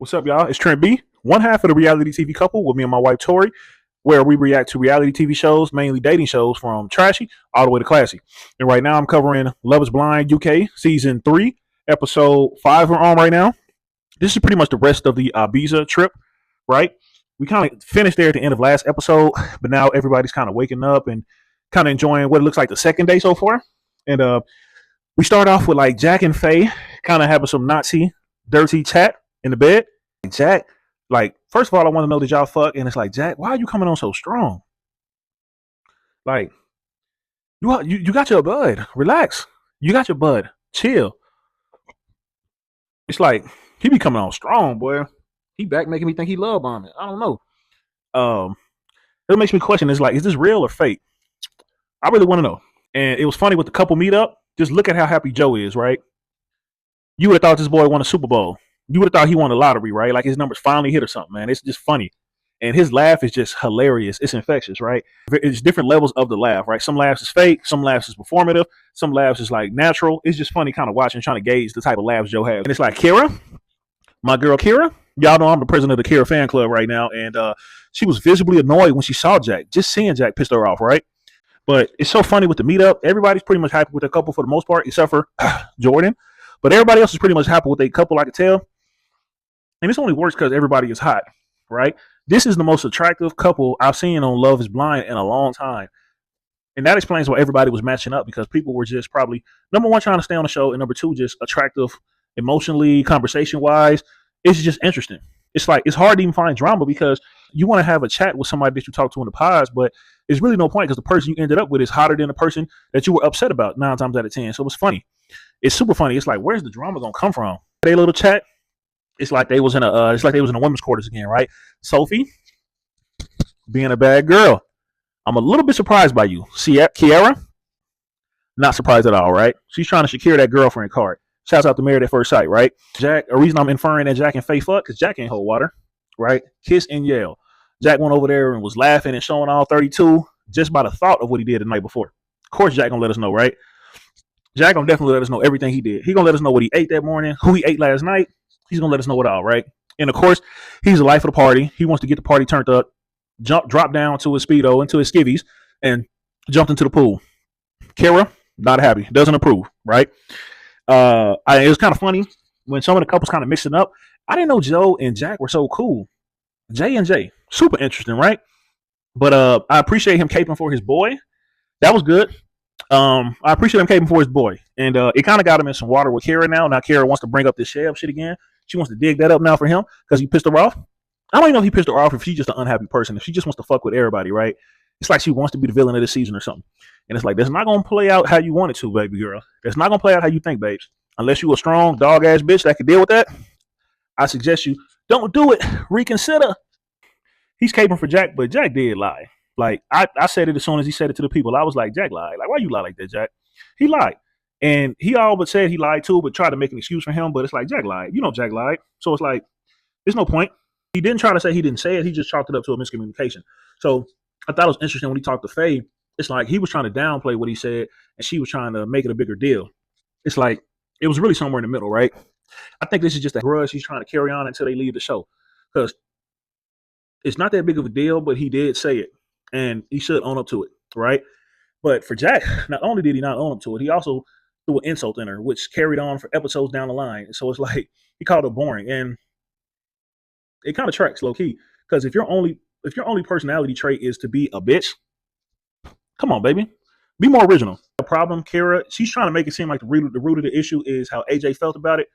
What's up, y'all? It's Trent B, one half of the reality TV couple with me and my wife Tori, where we react to reality TV shows, mainly dating shows, from trashy all the way to classy. And right now, I'm covering Love Is Blind UK season 3, episode 5. We're on right now. This is pretty much the rest of the Ibiza trip, right? We kind of finished there at the end of last episode, but now everybody's kind of waking up and kind of enjoying what it looks like the second day so far. And we start off with like Jack and Faye kind of having some Nazi dirty chat in the bed. Jack, like, first of all, I want to know, did y'all fuck? And it's like, Jack, why are you coming on so strong? Like, you got your bud. Relax. You got your bud. Chill. It's like he be coming on strong, boy. He back making me think he love bombing. I don't know. It makes me question. It's like, is this real or fake? I really want to know. And it was funny with the couple meetup. Just look at how happy Joe is, right? You would have thought this boy won a Super Bowl. You would have thought he won the lottery, right? Like his numbers finally hit or something, man. It's just funny. And his laugh is just hilarious. It's infectious, right? It's different levels of the laugh, right? Some laughs is fake, some laughs is performative, some laughs is like natural. It's just funny kind of watching, trying to gauge the type of laughs Joe has. And it's like Kira, my girl Kira. Y'all know I'm the president of the Kira fan club right now. And she was visibly annoyed when she saw Jack. Just seeing Jack pissed her off, right? But it's so funny with the meetup. Everybody's pretty much happy with their couple for the most part, except for Jordan. But everybody else is pretty much happy with their couple, I could tell. And this only works because everybody is hot, right? This is the most attractive couple I've seen on Love Is Blind in a long time. And that explains why everybody was matching up, because people were just probably, number one, trying to stay on the show, and number two, just attractive emotionally, conversation-wise. It's just interesting. It's like, it's hard to even find drama because you want to have a chat with somebody that you talk to in the pods, but there's really no point because the person you ended up with is hotter than the person that you were upset about 9 times out of 10. So it was funny. It's super funny. It's like, where's the drama going to come from? They little chat. It's like they was in a women's quarters again, right? Sophie, being a bad girl. I'm a little bit surprised by you. Kiara, not surprised at all, right? She's trying to secure that girlfriend card. Shouts out to Married at First Sight, right? Jack, a reason I'm inferring that Jack and Faye fuck, because Jack ain't hold water, right? Kiss and yell. Jack went over there and was laughing and showing all 32 just by the thought of what he did the night before. Of course, Jack gonna let us know, right? Jack gonna definitely let us know everything he did. He gonna let us know what he ate that morning, who he ate last night. He's gonna let us know it all, right? And of course, he's the life of the party. He wants to get the party turned up, drop down to his Speedo, into his skivvies, and jumped into the pool. Kara, not happy, doesn't approve, right? It was kind of funny when some of the couples kind of mixing up. I didn't know Joe and Jack were so cool. J and J, super interesting, right? But I appreciate him caping for his boy. That was good. I appreciate him caping for his boy. And it kind of got him in some water with Kara now. Now Kara wants to bring up this Sheb shit again. She wants to dig that up now for him because he pissed her off. I don't even know if he pissed her off, if she's just an unhappy person, if she just wants to fuck with everybody, right? It's like she wants to be the villain of this season or something. And it's like, that's not going to play out how you want it to, baby girl. That's not going to play out how you think, babes. Unless you a strong dog-ass bitch that can deal with that, I suggest you don't do it. Reconsider. He's caping for Jack, but Jack did lie. Like, I said it as soon as he said it to the people. I was like, Jack lied. Like, why you lie like that, Jack? He lied. And he all but said he lied too, but tried to make an excuse for him. But it's like, Jack lied. You know Jack lied. So it's like, there's no point. He didn't try to say he didn't say it. He just chalked it up to a miscommunication. So I thought it was interesting when he talked to Faye. It's like he was trying to downplay what he said, and she was trying to make it a bigger deal. It's like, it was really somewhere in the middle, right? I think this is just a grudge he's trying to carry on until they leave the show. Because it's not that big of a deal, but he did say it. And he should own up to it, right? But for Jack, not only did he not own up to it, he also threw an insult in her, which carried on for episodes down the line. So it's like he called her boring, and it kind of tracks low key. Because if your only personality trait is to be a bitch, come on, baby, be more original. The problem, Kara, she's trying to make it seem like the root of the issue is how AJ felt about it,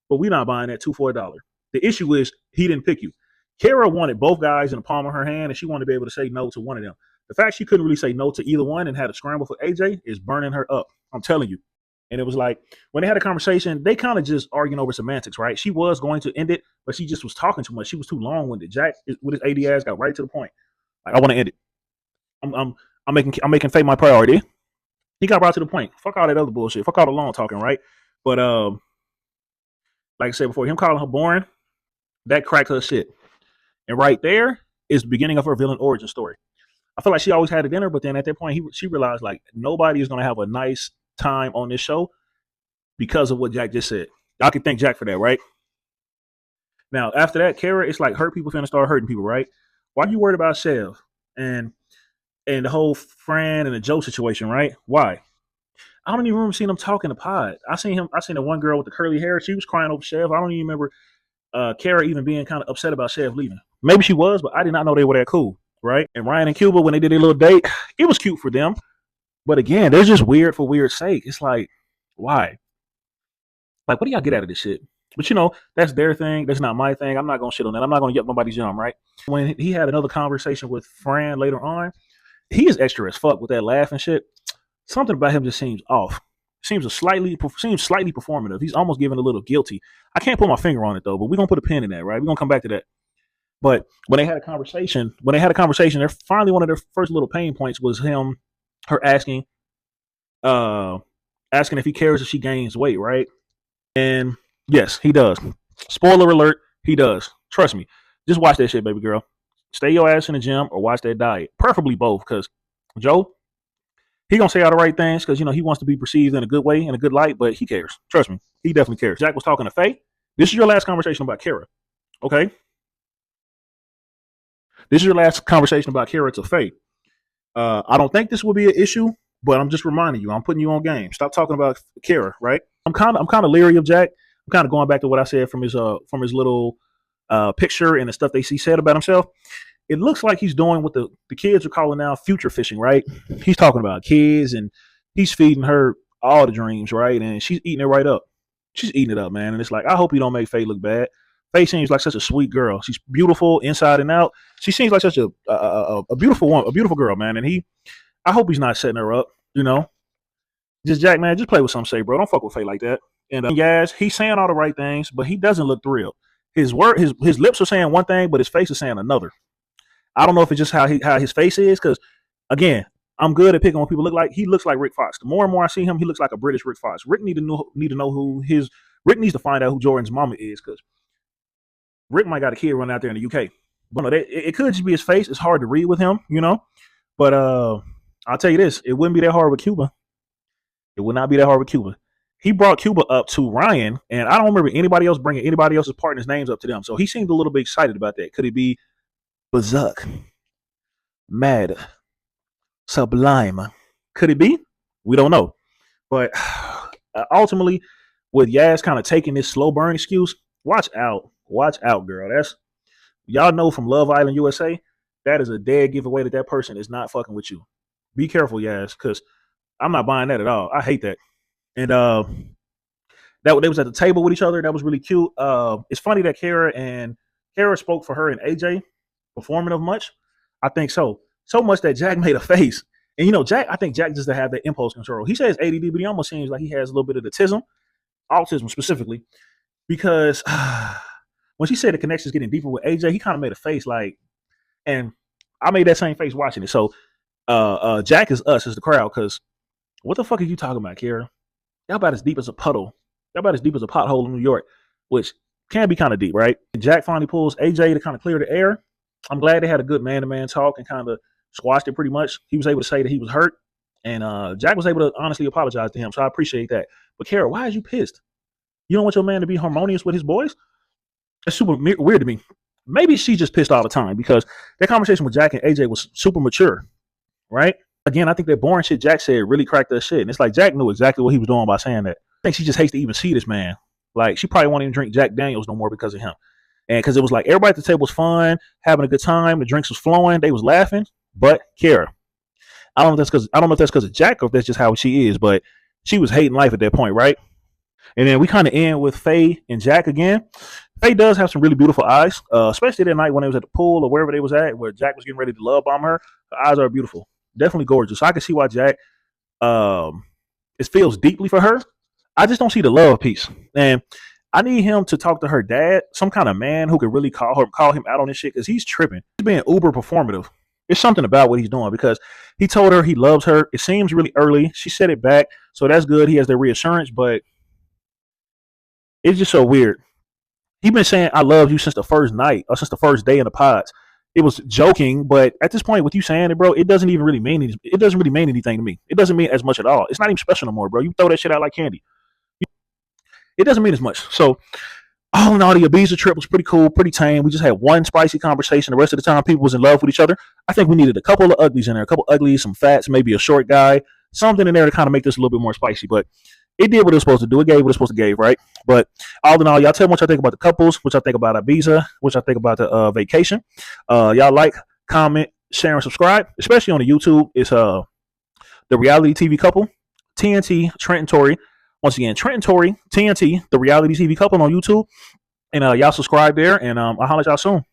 but we're not buying that 2 for $1. The issue is he didn't pick you. Kara wanted both guys in the palm of her hand, and she wanted to be able to say no to one of them. The fact she couldn't really say no to either one and had to scramble for AJ is burning her up. I'm telling you. And it was like, when they had a conversation, they kind of just arguing over semantics, right? She was going to end it, but she just was talking too much. She was too long-winded. Jack, with his AD ass, got right to the point. Like, I want to end it. I'm making Faye my priority. He got right to the point. Fuck all that other bullshit. Fuck all the long talking, right? But like I said before, him calling her boring, that cracked her shit. And right there is the beginning of her villain origin story. I feel like she always had it in her, but then at that point, she realized like nobody is going to have a nice time on this show because of what Jack just said. Y'all can thank Jack for that, right? Now after that, Kara, it's like hurt people finna start hurting people, right? Why are you worried about Chev and the whole Fran and the Joe situation, right? Why? I don't even remember seeing him talking to Pod. I seen him. I seen the one girl with the curly hair. She was crying over Chev. I don't even remember Kara even being kind of upset about Chev leaving. Maybe she was, but I did not know they were that cool, right? And Ryan and Cuba, when they did their little date, it was cute for them. But again, they're just weird for weird's sake. It's like, why? Like, what do y'all get out of this shit? But that's their thing. That's not my thing. I'm not gonna shit on that. I'm not gonna yuck nobody's yum, right? When he had another conversation with Fran later on, he is extra as fuck with that laugh and shit. Something about him just seems off. Seems slightly performative. He's almost giving a little guilty. I can't put my finger on it though, but we're gonna put a pin in that, right? We're gonna come back to that. But when they had a conversation, they're finally one of their first little pain points was her uh, asking if he cares if she gains weight, right? And yes, he does. Spoiler alert, he does. Trust me. Just watch that shit, baby girl. Stay your ass in the gym or watch that diet. Preferably both, because Joe, he gonna say all the right things because he wants to be perceived in a good way, in a good light, but he cares. Trust me, he definitely cares. Jack was talking to Faye. This is your last conversation about Kara. Okay? This is your last conversation about Kara to Faye. I don't think this will be an issue, but I'm just reminding you. I'm putting you on game. Stop talking about Kara, right? I'm kind of leery of Jack. I'm kind of going back to what I said from his little picture and the stuff he said about himself. It looks like he's doing what the kids are calling now future fishing, right? He's talking about kids and he's feeding her all the dreams, right? And she's eating it right up. She's eating it up, man. And it's like, I hope you don't make Faye look bad. Faye seems like such a sweet girl. She's beautiful inside and out. She seems like such a beautiful one, a beautiful girl, man. And I hope he's not setting her up, Just Jack, man, just play with some say, bro. Don't fuck with Faye like that. And guys, he's saying all the right things, but he doesn't look thrilled. His lips are saying one thing, but his face is saying another. I don't know if it's just how his face is, because again, I'm good at picking what people look like. He looks like Rick Fox. The more and more I see him, he looks like a British Rick Fox. Rick needs to find out who Jordan's mama is, because Rick might got a kid running out there in the UK. But no, it could just be his face. It's hard to read with him, But I'll tell you this: it wouldn't be that hard with Cuba. It would not be that hard with Cuba. He brought Cuba up to Ryan, and I don't remember anybody else bringing anybody else's partner's names up to them. So he seemed a little bit excited about that. Could it be Bazuk, Mad, Sublime? Could it be? We don't know. But ultimately, with Yaz kind of taking this slow burn excuse, watch out, girl. That's y'all know from Love Island USA. That is a dead giveaway that person is not fucking with you. Be careful, Yaz, because I'm not buying that at all. I hate that. And that they was at the table with each other. That was really cute. It's funny that Kara spoke for her and AJ performing of much. I think so. So much that Jack made a face. And Jack, I think Jack just to have that impulse control. He says ADD, but he almost seems like he has a little bit of autism specifically, because when she said the connection is getting deeper with AJ, he kind of made a face like, and I made that same face watching it. So Jack is us as the crowd, because what the fuck are you talking about, Kara? Y'all about as deep as a puddle. Y'all about as deep as a pothole in New York, which can be kind of deep, right? Jack finally pulls AJ to kind of clear the air. I'm glad they had a good man-to-man talk and kind of squashed it pretty much. He was able to say that he was hurt, and Jack was able to honestly apologize to him, so I appreciate that. But Kara, why is you pissed? You don't want your man to be harmonious with his boys? That's super weird to me. Maybe she's just pissed all the time, because that conversation with Jack and AJ was super mature, right? Again, I think that boring shit Jack said really cracked that shit. And it's like Jack knew exactly what he was doing by saying that. I think she just hates to even see this man. Like, she probably won't even drink Jack Daniels no more because of him. And because it was like everybody at the table was fun, having a good time, the drinks was flowing, they was laughing. But Kara, I don't know if that's because of Jack or if that's just how she is, but she was hating life at that point, right? And then we kind of end with Faye and Jack again. Faye does have some really beautiful eyes, especially that night when they was at the pool or wherever they was at, where Jack was getting ready to love bomb her. Her eyes are beautiful. Definitely gorgeous. So I can see why Jack it feels deeply for her. I just don't see the love piece. And I need him to talk to her dad, some kind of man who could really call him out on this shit, because he's tripping. He's being uber performative. There's something about what he's doing, because he told her he loves her. It seems really early. She said it back. So that's good. He has the reassurance, but it's just so weird. He's been saying I love you since the first night or since the first day in the pods. It was joking, but at this point, with you saying it, bro, it doesn't really mean anything to me. It doesn't mean as much at all. It's not even special no more, bro. You throw that shit out like candy. It doesn't mean as much. So All in all, the Ibiza trip was pretty cool, pretty tame. We just had one spicy conversation. The rest of the time, people was in love with each other. I think we needed a couple of uglies in there, a couple uglies, some fats, maybe a short guy, something in there to kind of make this a little bit more spicy. But it did what it was supposed to do. It gave what it was supposed to give, right? But all in all, y'all tell me what y'all think about the couples, what y'all think about Ibiza, what y'all think about the vacation. Y'all like, comment, share, and subscribe, especially on the YouTube. It's the reality TV couple, TNT, Trent and Tori. Once again, Trent and Tori, TNT, the reality TV couple on YouTube. And y'all subscribe there, and I'll holler at y'all soon.